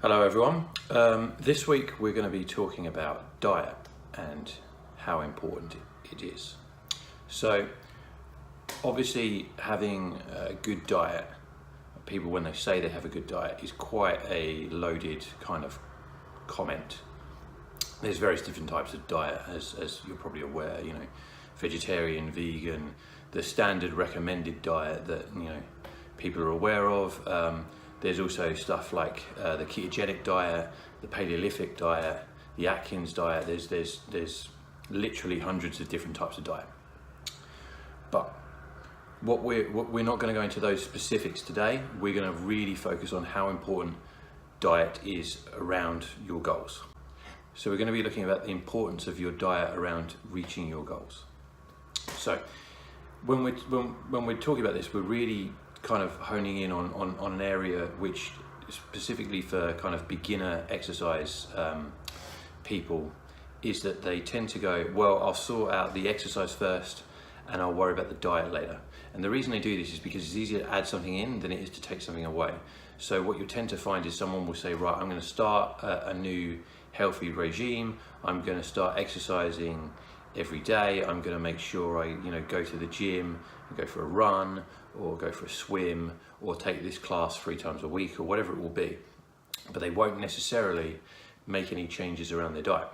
Hello everyone. This week we're going to be talking about diet and how important it is. So obviously having a good diet, people when they say they have a good diet, is quite a loaded kind of comment. There's various different types of diet as you're probably aware, vegetarian, vegan, the standard recommended diet that people are aware of. There's also stuff like the ketogenic diet, the Paleolithic diet, the Atkins diet. There's literally hundreds of different types of diet. But we're not going to go into those specifics today. We're going to really focus on how important diet is around your goals. So we're going to be looking about the importance of your diet around reaching your goals. So when we're talking about this, we're really kind of honing in on an area which specifically for kind of beginner exercise people is that they tend to go, well, I'll sort out the exercise first and I'll worry about the diet later. And the reason they do this is because it's easier to add something in than it is to take something away. So what you tend to find is someone will say, right, I'm going to start a new healthy regime. I'm going to start exercising every day. I'm going to make sure I go to the gym and go for a run or go for a swim or take this class 3 times a week or whatever it will be, but they won't necessarily make any changes around their diet.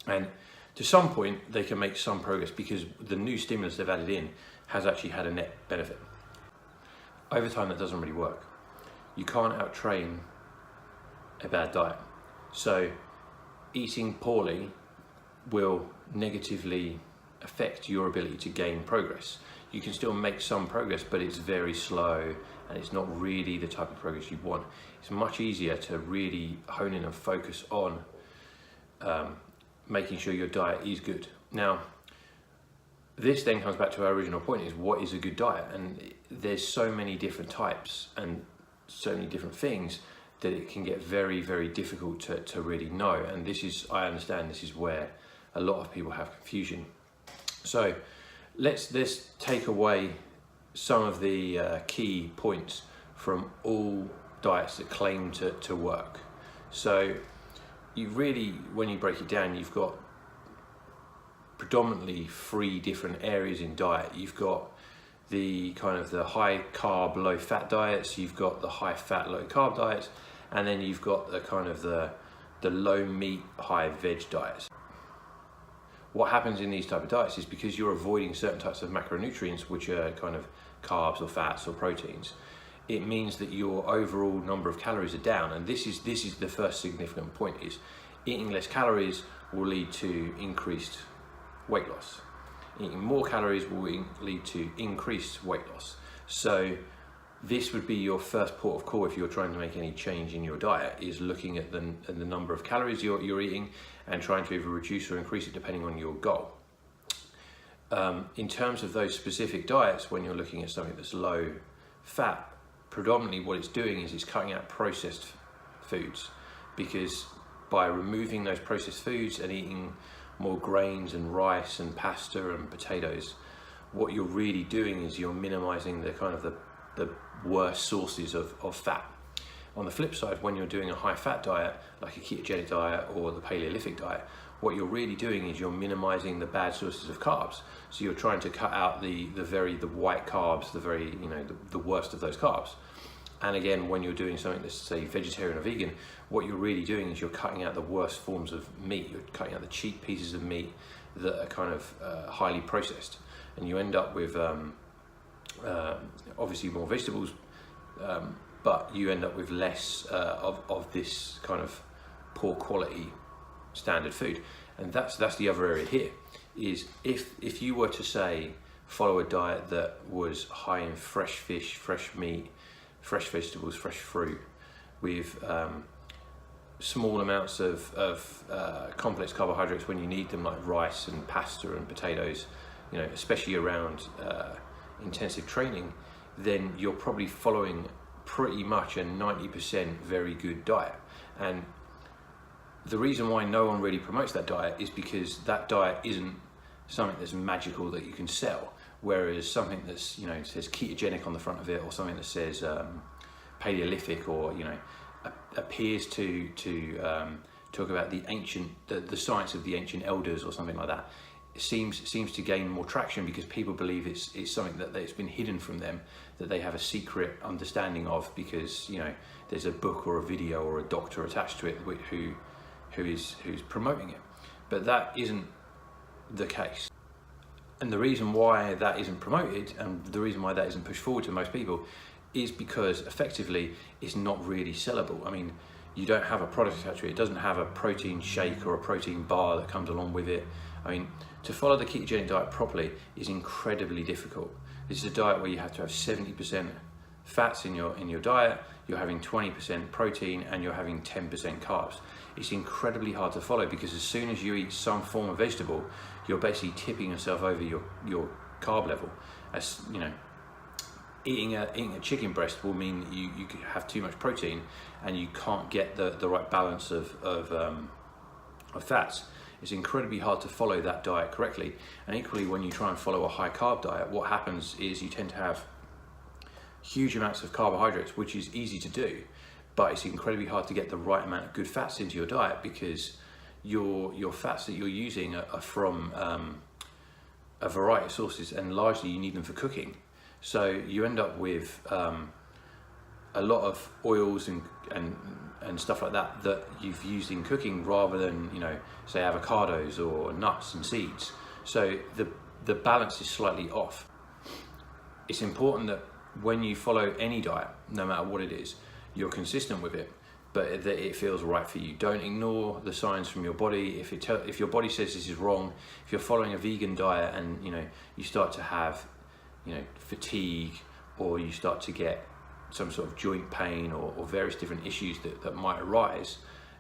And to some point they can make some progress because the new stimulus they've added in has actually had a net benefit. Over time that doesn't really work. You can't out-train a bad diet. So eating poorly will negatively affect your ability to gain progress. You can still make some progress, but it's very slow and it's not really the type of progress you want. It's much easier to really hone in and focus on making sure your diet is good. Now, this then comes back to our original point, is what is a good diet? And there's so many different types and so many different things that it can get very, very difficult to really know. And I understand this is where a lot of people have confusion. So let's take away some of the key points from all diets that claim to work. So you really, when you break it down, you've got predominantly 3 different areas in diet. You've got the kind of the high carb, low fat diets, you've got the high fat, low carb diets, and then you've got the kind of the low meat, high veg diets. What happens in these type of diets is because you're avoiding certain types of macronutrients, which are kind of carbs or fats or proteins, it means that your overall number of calories are down. And this is the first significant point, is eating less calories will lead to increased weight loss. Eating more calories will lead to increased weight loss. So this would be your first port of call if you're trying to make any change in your diet, is looking at the number of calories you're eating and trying to either reduce or increase it depending on your goal. In terms of those specific diets, when you're looking at something that's low fat, predominantly what it's doing is it's cutting out processed foods, because by removing those processed foods and eating more grains and rice and pasta and potatoes, what you're really doing is you're minimizing the kind of the worst sources of fat. On the flip side, when you're doing a high fat diet, like a ketogenic diet or the Paleolithic diet, what you're really doing is you're minimizing the bad sources of carbs. So you're trying to cut out the white carbs, the worst of those carbs. And again, when you're doing something that's, say, vegetarian or vegan, what you're really doing is you're cutting out the worst forms of meat. You're cutting out the cheap pieces of meat that are kind of highly processed. And you end up with obviously more vegetables, but you end up with less of this kind of poor quality standard food. And that's the other area here, is if you were to, say, follow a diet that was high in fresh fish, fresh meat, fresh vegetables, fresh fruit, with small amounts of complex carbohydrates when you need them, like rice and pasta and potatoes, especially around intensive training, then you're probably following pretty much a 90% very good diet. And the reason why no one really promotes that diet is because that diet isn't something that's magical that you can sell. Whereas something that's, says ketogenic on the front of it, or something that says Paleolithic, or appears to talk about the science of the ancient elders or something like that. It seems to gain more traction because people believe it's something that's been hidden from them, that they have a secret understanding of, because there's a book or a video or a doctor attached to it who's promoting it. But that isn't the case. And the reason why that isn't promoted, and the reason why that isn't pushed forward to most people, is because effectively it's not really sellable. I mean, you don't have a product attached to it. It doesn't have a protein shake or a protein bar that comes along with it. I mean, to follow the ketogenic diet properly is incredibly difficult. This is a diet where you have to have 70% fats in your diet, you're having 20% protein, and you're having 10% carbs. It's incredibly hard to follow because as soon as you eat some form of vegetable, you're basically tipping yourself over your carb level. As eating a chicken breast will mean you have too much protein and you can't get the right balance of fats. It's incredibly hard to follow that diet correctly. And equally, when you try and follow a high carb diet, what happens is you tend to have huge amounts of carbohydrates, which is easy to do, but it's incredibly hard to get the right amount of good fats into your diet because your fats that you're using are from a variety of sources, and largely you need them for cooking. So you end up with a lot of oils and stuff like that you've used in cooking, rather than say avocados or nuts and seeds. So the balance is slightly off. It's important that when you follow any diet, no matter what it is, you're consistent with it, but that it feels right for you. Don't ignore the signs from your body. If your body says this is wrong, if you're following a vegan diet and you start to have fatigue, or you start to get some sort of joint pain or various different issues that might arise,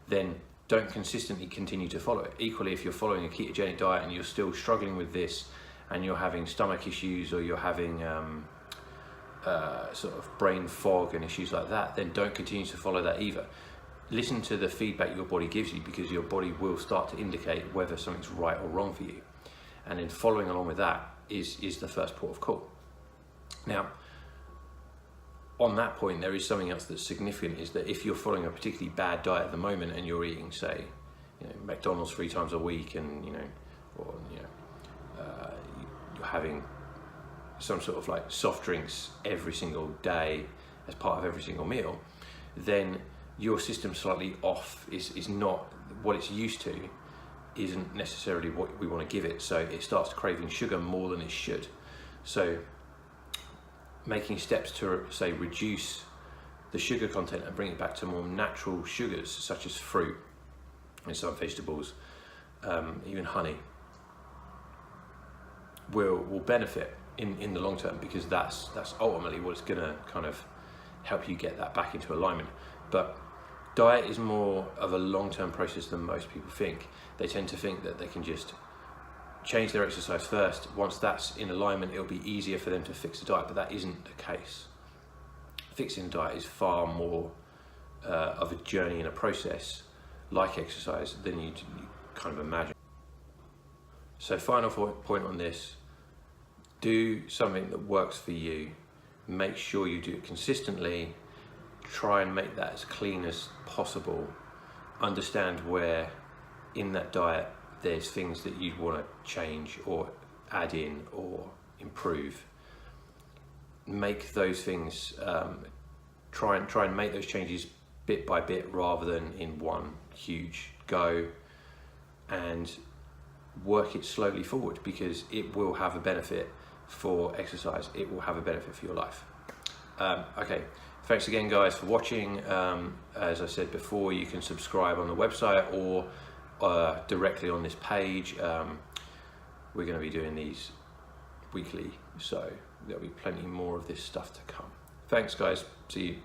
then don't consistently continue to follow it. Equally, if you're following a ketogenic diet and you're still struggling with this, and you're having stomach issues, or you're having sort of brain fog and issues like that, then don't continue to follow that either. Listen to the feedback your body gives you, because your body will start to indicate whether something's right or wrong for you. And then following along with that is the first port of call. Now, on that point, there is something else that's significant, is that if you're following a particularly bad diet at the moment and you're eating, say, McDonald's 3 times a week, and you're having some sort of like soft drinks every single day as part of every single meal, then your system's slightly off. Is not what it's used to, isn't necessarily what we want to give it. So it starts craving sugar more than it should. So making steps to, say, reduce the sugar content and bring it back to more natural sugars, such as fruit and some vegetables, even honey, will benefit in the long term, because that's ultimately what's going to kind of help you get that back into alignment. But diet is more of a long-term process than most people think. They tend to think that they can just change their exercise first. Once that's in alignment, it'll be easier for them to fix the diet, but that isn't the case. Fixing the diet is far more of a journey and a process, like exercise, than you kind of imagine. So final point on this: do something that works for you. Make sure you do it consistently. Try and make that as clean as possible. Understand where in that diet there's things that you'd want to change or add in or improve. Make those things, try and make those changes bit by bit rather than in one huge go, and work it slowly forward, because it will have a benefit for exercise. It will have a benefit for your life. Okay, thanks again guys for watching. As I said before, you can subscribe on the website or directly on this page. We're going to be doing these weekly, so there'll be plenty more of this stuff to come. Thanks guys, see you.